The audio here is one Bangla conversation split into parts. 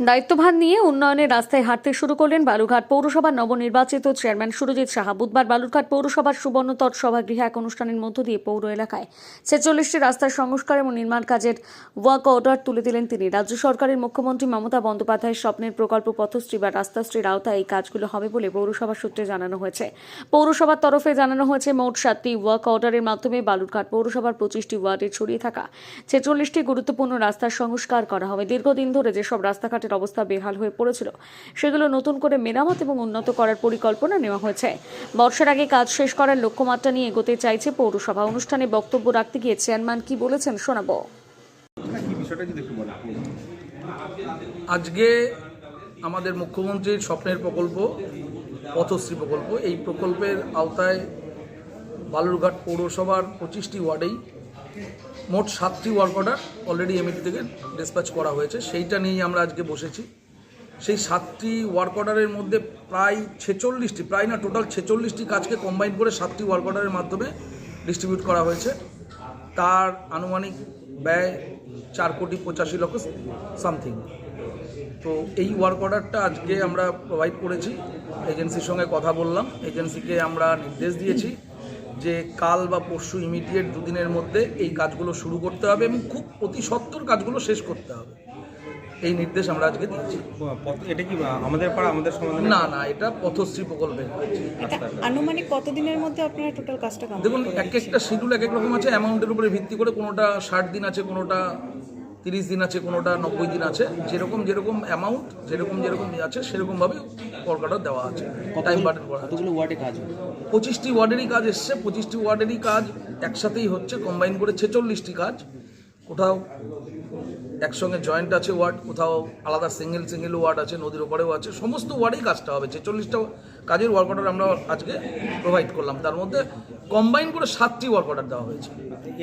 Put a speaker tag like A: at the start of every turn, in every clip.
A: দায়িত্বভার নিয়ে উন্নয়নের রাস্তায় হাঁটতে শুরু করলেন বালুরঘাট পৌরসভার নবনির্বাচিত চেয়ারম্যান সুরজিৎ সাহা। বুধবার বালুরঘাট পৌরসভার সুবর্ণতট সভাগৃহে এক অনুষ্ঠানের মধ্য দিয়ে পৌর এলাকায় 46টি রাস্তার সংস্কার এবং নির্মাণ কাজের ওয়ার্ক অর্ডার তুলে দিলেন তিনি। রাজ্য সরকারের মুখ্যমন্ত্রী মমতা বন্দ্যোপাধ্যায়ের স্বপ্নের প্রকল্প পথশ্রী বা রাস্তাশ্রীর আওতায় এই কাজগুলো হবে বলে পৌরসভা সূত্রে জানানো হয়েছে। পৌরসভার তরফে জানানো হয়েছে মোট 7টি ওয়ার্ক অর্ডারের মাধ্যমে বালুরঘাট পৌরসভার 25টি ওয়ার্ডে ছড়িয়ে থাকা 46টি গুরুত্বপূর্ণ রাস্তার সংস্কার করা হবে। দীর্ঘদিন ধরে যেসব রাস্তাঘাটের অবস্থা বেহাল হয়ে পড়েছিল সেগুলো নতুন করে মেরামত এবং উন্নত করার পরিকল্পনা নেওয়া হয়েছে। বর্ষার আগে কাজ শেষ করার লক্ষ্যমাত্রা নিয়ে এগোতে চাইছে পৌরসভা। অনুষ্ঠানে বক্তব্য রাখতে গিয়ে চেয়ারম্যান কি বলেছেন শোনাবো।
B: আজকে আমাদের মুখ্যমন্ত্রীর স্বপ্নের প্রকল্প পথশ্রী প্রকল্প, এই প্রকল্পের আওতায় বালুরঘাট পৌরসভার 25টি ওয়ার্ডেই মোট 7টি ওয়ার্ক অর্ডার অলরেডি এমইটি থেকে ডিসপ্যাচ করা হয়েছে। সেইটা নিয়েই আমরা আজকে বসেছি। সেই 7টি ওয়ার্ক অর্ডারের মধ্যে প্রায় 46টি, প্রায় না টোটাল 46টি কাজকে কম্বাইন করে 7টি ওয়ার্ক অর্ডারের মাধ্যমে ডিস্ট্রিবিউট করা হয়েছে। তার আনুমানিক ব্যয় 4,85,00,000 সামথিং। তো এই ওয়ার্ক অর্ডারটা আজকে আমরা প্রোভাইড করেছি, এজেন্সির সঙ্গে কথা বললাম, এজেন্সিকে আমরা নির্দেশ দিয়েছি যে কাল বা পরশু ইমিডিয়েট দুদিনের মধ্যে এই কাজগুলো শুরু করতে হবে এবং খুব অতি সত্বর কাজগুলো শেষ করতে হবে, এই নির্দেশ আমরা আজকে দিচ্ছি।
C: এটা কি আমাদের পাড়া আমাদের সমাধান?
B: না না, এটা পথশ্রী প্রকল্পের।
D: আনুমানিক কতদিনের মধ্যে আপনারা টোটাল কাজটা কমপ্লিট?
B: দেখুন, এক একটা শিডিউল এক এক রকম আছে, অ্যামাউন্টের উপরে ভিত্তি করে কোনোটা 60 দিন আছে, কোনোটা 30 দিন আছে, কোনোটা 90 দিন আছে। যেরকম অ্যামাউন্ট যেরকম আছে সেরকমভাবে ওয়ার্ক অর্ডার দেওয়া আছে, টাইম বাটেন করা আছে।
C: কতগুলো ওয়ার্ডে কাজ হবে?
B: 25টি ওয়ার্ডেরই কাজ এসছে, 25টি ওয়ার্ডেরই কাজ একসাথেই হচ্ছে, কম্বাইন করে 46টি কাজ। কোথাও একসঙ্গে জয়েন্ট আছে ওয়ার্ড, কোথাও আলাদা সিঙ্গেল ওয়ার্ড আছে, নদীর ওপারেও আছে। সমস্ত ওয়ার্ডেই কাজটা হবে। 46টা কাজের ওয়ার্ক অর্ডার আমরা আজকে প্রোভাইড করলাম, তার মধ্যে কম্বাইন করে 7টি ওয়ার্ক অর্ডার দেওয়া হয়েছে।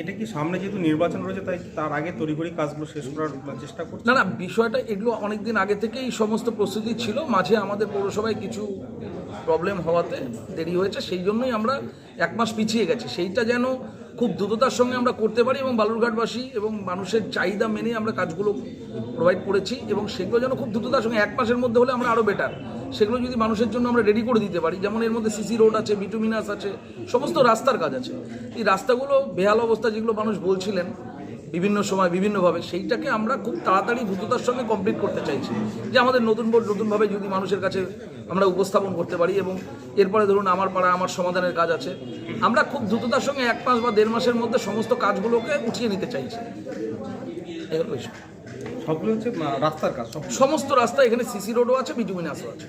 C: এটা কি সামনে যেহেতু নির্বাচন রয়েছে তাই তার আগে তড়িঘড়ি কাজগুলো শেষ করার চেষ্টা করছে?
B: না, বিষয়টা এগুলো অনেকদিন আগে থেকেই সমস্ত প্রস্তুতি ছিল। মাঝে আমাদের পৌরসভায় কিছু প্রবলেম হওয়াতে দেরি হয়েছে, সেই জন্যই আমরা 1 মাস পিছিয়ে গেছি। সেইটা যেন খুব দ্রুততার সঙ্গে আমরা করতে পারি এবং বালুরঘাটবাসী এবং মানুষের চাহিদা মেনে আমরা কাজগুলো প্রোভাইড করেছি এবং সেগুলো যেন খুব দ্রুততার সঙ্গে 1 মাসের মধ্যে হলে আমরা আরও বেটার। সেগুলো যদি মানুষের জন্য আমরা রেডি করে দিতে পারি, যেমন এর মধ্যে সিসি রোড আছে, বিটুমিনাস আছে, সমস্ত রাস্তার কাজ আছে। এই রাস্তাগুলো বেহাল অবস্থা যেগুলো মানুষ বলছিলেন বিভিন্ন সময় বিভিন্নভাবে, সেইটাকে আমরা খুব তাড়াতাড়ি দ্রুততার সঙ্গে কমপ্লিট করতে চাইছি, যে আমাদের নতুনভাবে যদি মানুষের কাছে আমরা উপস্থাপন করতে পারি। এবং এরপরে ধরুন আমার পাড়া আমার সমাধানের কাজ আছে, আমরা খুব দ্রুততার সঙ্গে 1 মাস বা 1.5 মাসের মধ্যে সমস্ত কাজগুলোকে উঠিয়ে নিতে চাইছি। এগুলো
C: সবগুলো হচ্ছে রাস্তার কাজ,
B: সমস্ত রাস্তা, এখানে সিসি রোডও আছে, বিটুমিনাসও আছে।